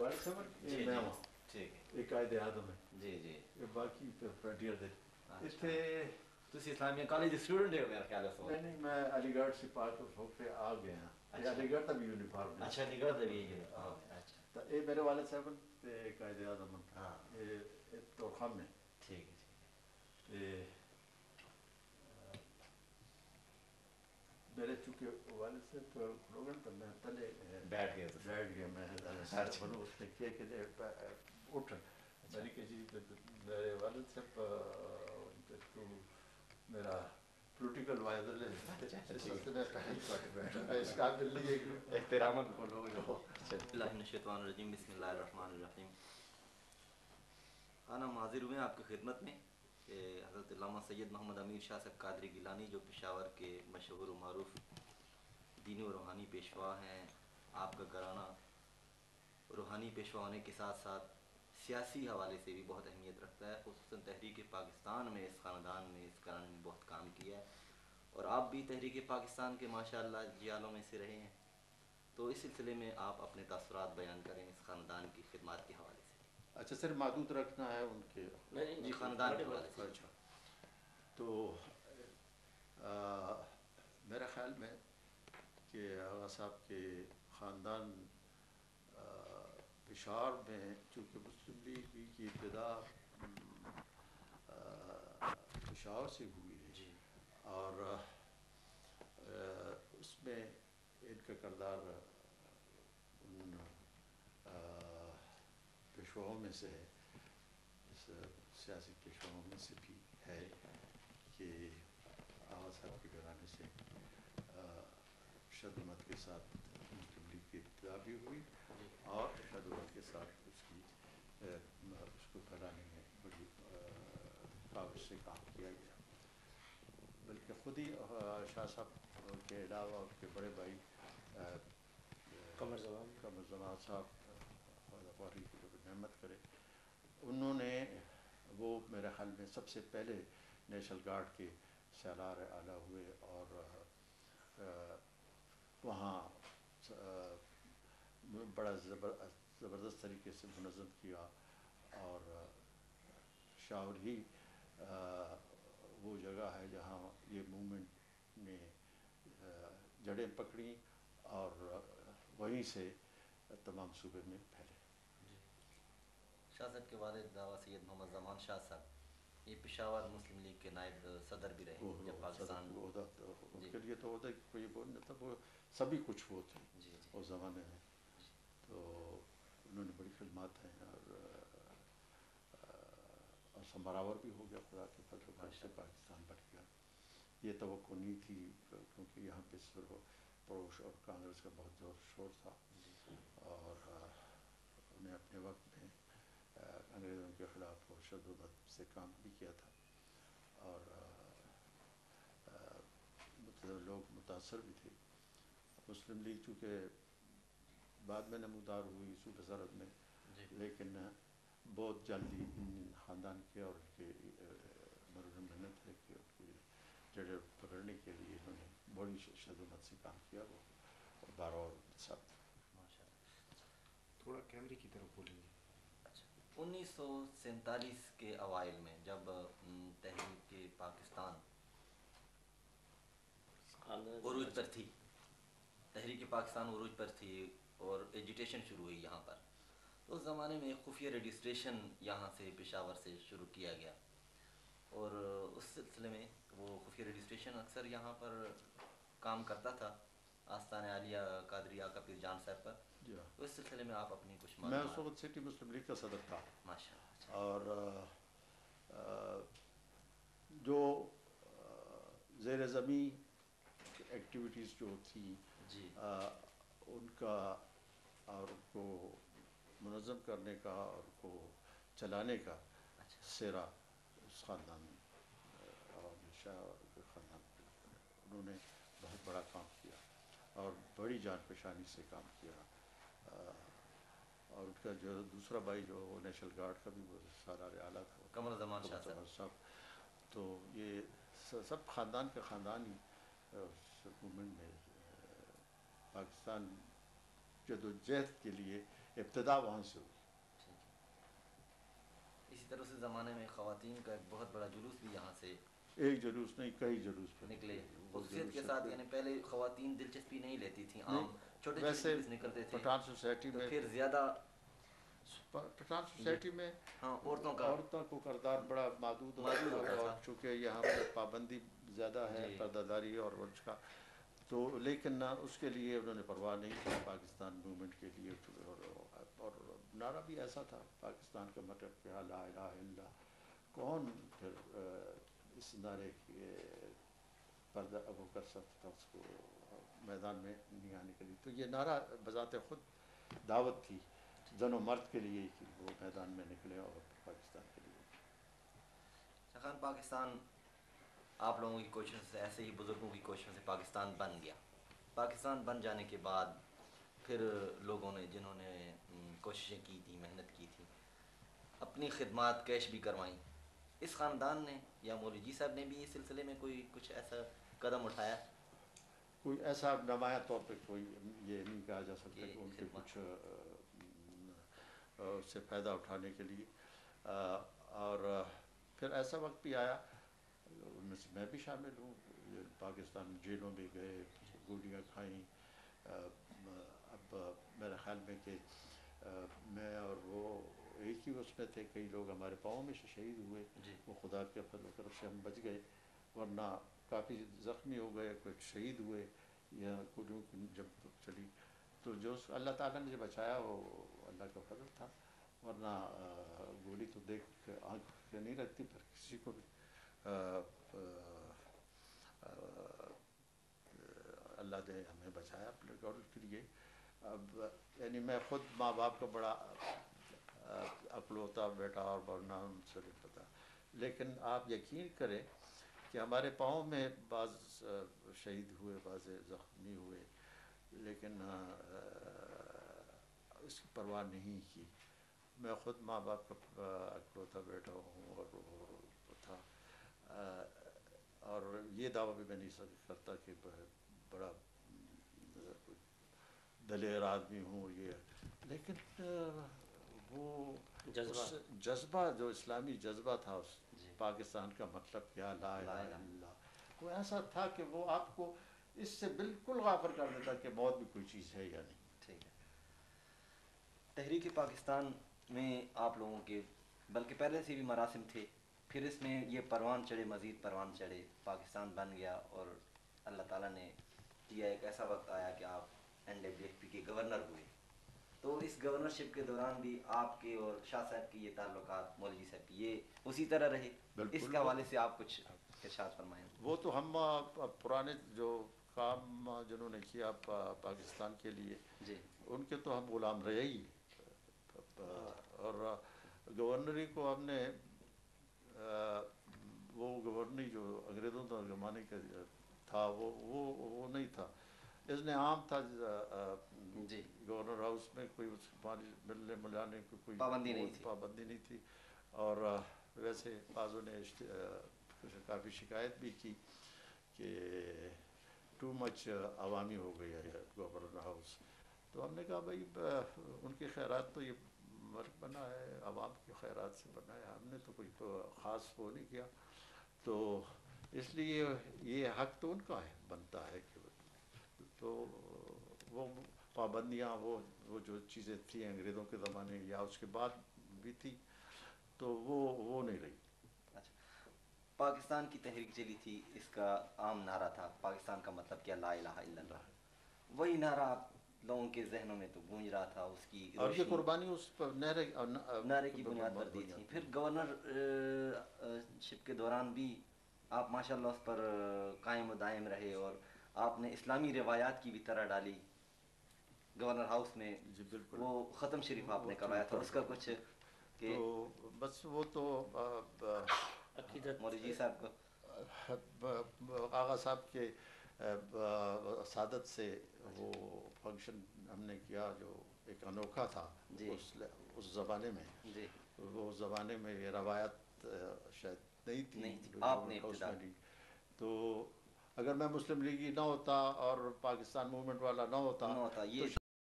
والد صاحب جی میں جی وہاں ٹھیک ہے ایک قائد اعظم ہے جی جی باقی فرنٹیئر دے اتنے تسی اسلامیہ کالج اسٹوڈنٹ ہو میرا خیال ہے نہیں میں علی گڑھ سے پاک ہو کے آ گیا ہاں علی گڑھ تک یونیفارم اچھا علی گڑھ بھی ہے اچھا تو یہ میرے والد صاحب قائد اعظم ہاں یہ تو خم ہے ٹھیک ہے میرے چونکہ والد صاحب پروگرام تو میں پہلے بیٹھ گئے گیا میں بنو اس نے کیا کہ اٹھ میری کہ جی میرے والد صاحب تو میرا پولیٹیکل وائزر لے اس قابل نہیں ہے احتراماً بولو جو اللہ من الشیطان الرجیم بسم اللہ الرحمن الرحیم. ہم حاضر ہوئے ہیں آپ کی خدمت میں کہ حضرت علامہ سید محمد امیر شاہ صاحب قادری گیلانی جو پشاور کے مشہور و معروف دینی و روحانی پیشوا ہیں. آپ کا گھرانہ روحانی پیشوا ہونے کے ساتھ ساتھ سیاسی حوالے سے بھی بہت اہمیت رکھتا ہے. خصوصاً تحریک پاکستان میں اس خاندان میں اس گھرانے نے بہت کام کیا ہے اور آپ بھی تحریک پاکستان کے ماشاءاللہ جیالوں میں سے رہے ہیں. تو اس سلسلے میں آپ اپنے تاثرات بیان کریں اس خاندان کی خدمات کے حوالے سے. اچھا سر محدود رکھنا ہے ان کے جی خاندان کے حوالے سے. اچھا تو میرا خیال میں کہ آغا صاحب کے خاندان پشاور میں چونکہ مسلم لیگ کی ابتدا پشاور سے ہوئی ہے جی اور اس میں ان کا کردار ان پیشواؤں میں سے ہے سیاسی پیشواؤں میں سے بھی ہے کہ آغا صاحب کے گھرانے سے شدت کے ساتھ مسلم لیگ کی ابتدا بھی ہوئی اور شدت کے ساتھ اس کو پھیلانے میں بڑی کاوش سے کام کیا گیا. بلکہ خود ہی شاہ صاحب کے علاوہ ان کے بڑے بھائی قمر زمان صاحب غوری کی رب نعمت کرے انہوں نے وہ میرے خیال میں سب سے پہلے نیشنل گارڈ کے سالار اعلیٰ ہوئے اور وہاں بڑا زبردست طریقے سے منظم کیا اور پشاور ہی وہ جگہ ہے جہاں یہ موومنٹ نے جڑیں پکڑیں اور وہیں سے تمام صوبے میں پھیلے. شاہ صاحب کے والد دعویٰ سید محمد زمان شاہ صاحب یہ پشاور مسلم لیگ کے نائب صدر بھی رہے جب پاکستان ان کے لیے تو عہدہ کوئی بول نہیں تھا وہ سبھی کچھ وہ تھے جی جی اس زمانے میں. تو انہوں نے بڑی خدمات ہیں اور برابر بھی ہو گیا خدا کے فضل و کرم سے پاکستان بٹ گیا. یہ توقع نہیں تھی کیونکہ یہاں پہ پروش اور کانگریس کا بہت زور شور تھا اور انہیں اپنے وقت میں انگریزوں کے خلاف شدت سے کام بھی کیا تھا اور لوگ متاثر بھی تھے. مسلم لیگ چونکہ بعد میں نمودار ہوئی صوبہ سرحد میں لیکن بہت جلدی ان خاندان کے اور ان کے مرہون محنت ہے کہ ان کی جڑیں پکڑنے کے لیے انہوں نے بڑی شدت سے کام کیا وہ اور بارہ اور سب تھوڑا کیمرے کی طرف بولیں گے. 1947 کے اوائل میں جب تحریک پاکستان عروج پر تھی تحریک پاکستان عروج پر تھی اور ایجیٹیشن شروع ہوئی یہاں پر تو اس زمانے میں ایک خفیہ رجسٹریشن یہاں سے پشاور سے شروع کیا گیا اور اس سلسلے میں وہ خفیہ رجسٹریشن اکثر یہاں پر کام کرتا تھا آستانِ عالیہ قادری آقا پیر جان صاحب پر. تو اس سلسلے میں آپ اپنی کچھ میں اس وقت سٹی مسلم لیگ کا صدر تھا ماشاء اللہ اور جو زیر زمین ایکٹیویٹیز جو تھیں جی ان کا اور ان کو منظم کرنے کا اور ان کو چلانے کا سیرا اس خاندان عوامی شاہ اور کے خاندان انہوں نے بہت بڑا کام کیا اور بڑی جان پہچانی سے کام کیا. اور ان کا جو دوسرا بھائی جو وہ نیشنل گارڈ کا بھی وہ سالار اعلیٰ تھا قمر زمان شاہ صاحب. تو یہ سب خاندان کے خاندان ہی اس موومنٹ میں پاکستان جدوجہد کے لیے ابتدا वहाँ से हुई. इसी तरह उस ज़माने में ख़वातीन का एक बहुत बड़ा जुलूस भी यहाँ से एक जुलूस नहीं, कई जुलूस निकले. खुसूसियत के साथ, यानी पहले ख़वातीन दिलचस्पी नहीं लेती थी, आम छोटे छोटे जुलूस निकलते थे. पठान सोसाइटी तो में, फिर ज़्यादा पठान सोसाइटी में हाँ औरतों को किरदार बड़ा महदूद होता था, और चूँकि यहाँ पर पाबंदी ज़्यादा है पर्दादारी और उसका, तो लेकिन ना उसके लिए उन्होंने परवाह नहीं की पाकिस्तान मूवमेंट के लिए. और नारा भी ऐसा था पाकिस्तान का मतलब क्या, ला इलाहा इल्लल्लाह. कौन फिर इस नारे के पर्दा वो कर सकता था, उसको मैदान में नहीं आने के लिए. तो ये नारा बजाते खुद दावत थी जनो मर्द के लिए कि वो मैदान में निकले और पाकिस्तान के लिए. खान, पाकिस्तान आप लोगों की कोशिशों से, ऐसे ही बुज़ुर्गों की कोशिशों से पाकिस्तान बन गया. पाकिस्तान बन जाने के बाद फिर लोगों ने, जिन्होंने कोशिशें की थी, मेहनत की थी, अपनी खिदमात कैश भी करवाईं. इस ख़ानदान ने या मौलवी जी साहब ने भी इस सिलसिले में कोई कुछ ऐसा कदम उठाया? कोई ऐसा नुमाया तौर पे कोई ये नहीं कहा जा सकता कि उनके कुछ उससे फ़ायदा उठाने के लिए. और फिर ऐसा वक्त भी आया, उनमें से मैं भी शामिल हूँ, पाकिस्तान जेलों में गए, गोलियाँ खाईं. अब मेरे ख्याल में कि मैं और वो एक ही उसमें थे. कई लोग हमारे पाँव में से शहीद हुए, वो खुदा के फजल करम से हम बच गए, वरना काफ़ी ज़ख्मी हो गए, कुछ शहीद हुए. या गोलियों की जब चली तो जो अल्लाह ताला ने जो बचाया वो अल्लाह का फजल था, वरना गोली तो देख आँख से नहीं लगती पर किसी को भी. अल्लाह ने हमें बचाया अपने गौर के लिए. अब यानी मैं ख़ुद माँ बाप का बड़ा अकलौता बेटा और बढ़ना उनसे नहीं पता, लेकिन आप यकीन करें कि हमारे पाँव में बाज़ शहीद हुए, बाज़ ज़ख्मी हुए, लेकिन इसकी परवाह नहीं की. मैं ख़ुद माँ बाप का अकलौता बेटा हूँ और वो था. और ये दावा भी मैं नहीं करता कि बड़ा दलेर आदमी हूँ ये, लेकिन वो जज्बा जो इस्लामी जज्बा था उस पाकिस्तान का मतलब क्या, ला इलाहा इल्लल्लाह, वो ऐसा था कि वो आपको इससे बिल्कुल गाफिल कर देता कि मौत भी कोई चीज़ है या नहीं. ठीक है. तहरीक पाकिस्तान में आप लोगों के बल्कि पहले से भी मरासिम थे, फिर इसमें ये परवान चढ़े, मज़ीद परवान चढ़े, पाकिस्तान बन गया और अल्लाह ताला ने दिया एक ऐसा वक्त आया कि आप NWFP के गवर्नर हुए. तो इस गवर्नरशिप के दौरान भी आपके और शाह साहब के ये ताल्लुकात, मौलवी साहब की, ये उसी तरह रहे? इसके हवाले से आप कुछ इरशाद फरमाएं. वो तो हम पुराने जो काम जिन्होंने किया पाकिस्तान के लिए जी, उनके तो हम गुलाम रहे ही. और गवर्नरी को हमने वो गवर्नरी जो अंग्रेज़ों के ज़माने का था वो नहीं था. इसने आम था जी, गवर्नर हाउस में कोई पानी मिलने मिलाने को कोई पाबंदी नहीं थी. और वैसे बाज़ों ने काफ़ी शिकायत भी की कि टू मच अवामी हो गई है गवर्नर हाउस. तो हमने कहा भाई उनके खैरात तो ये मर्क बना है, आवाम के खैरात से बना है, हमने तो कोई ख़ास वो नहीं किया. तो इसलिए ये हक़ तो उनका है, बनता है कि तो वो पाबंदियाँ, वो जो चीज़ें थी अंग्रेज़ों के ज़माने या उसके बाद भी थी, तो वो नहीं रही. अच्छा, पाकिस्तान की तहरीक चली थी, इसका आम नारा था पाकिस्तान का मतलब क्या, ला इलाहा इल्लल्लाह. वही नारा आप लोगों के जहनों में तो गूंज रहा था, उसकी और ये कुर्बानी उस पर नारे की बुनियाद पर दी थी. फिर गवर्नर शिप के दौरान भी आप माशाल्लाह उस पर कायम दायम रहे और आपने इस्लामी रिवायात की भी तरह डाली गवर्नर हाउस में. जी बिल्कुल. वो ख़त्म शरीफ आपने करवाया था, उसका कुछ तो बस वो तो मौलवी जी साहब को आगा साहब के सादत से वो फंक्शन हमने किया जो एक अनोखा था उस ज़माने में. जी, वो ज़माने में ये रवायत शायद नहीं थी. आपने इब्तिदा. तो अगर मैं मुस्लिम लीगी ना होता और पाकिस्तान मूवमेंट वाला ना होता ये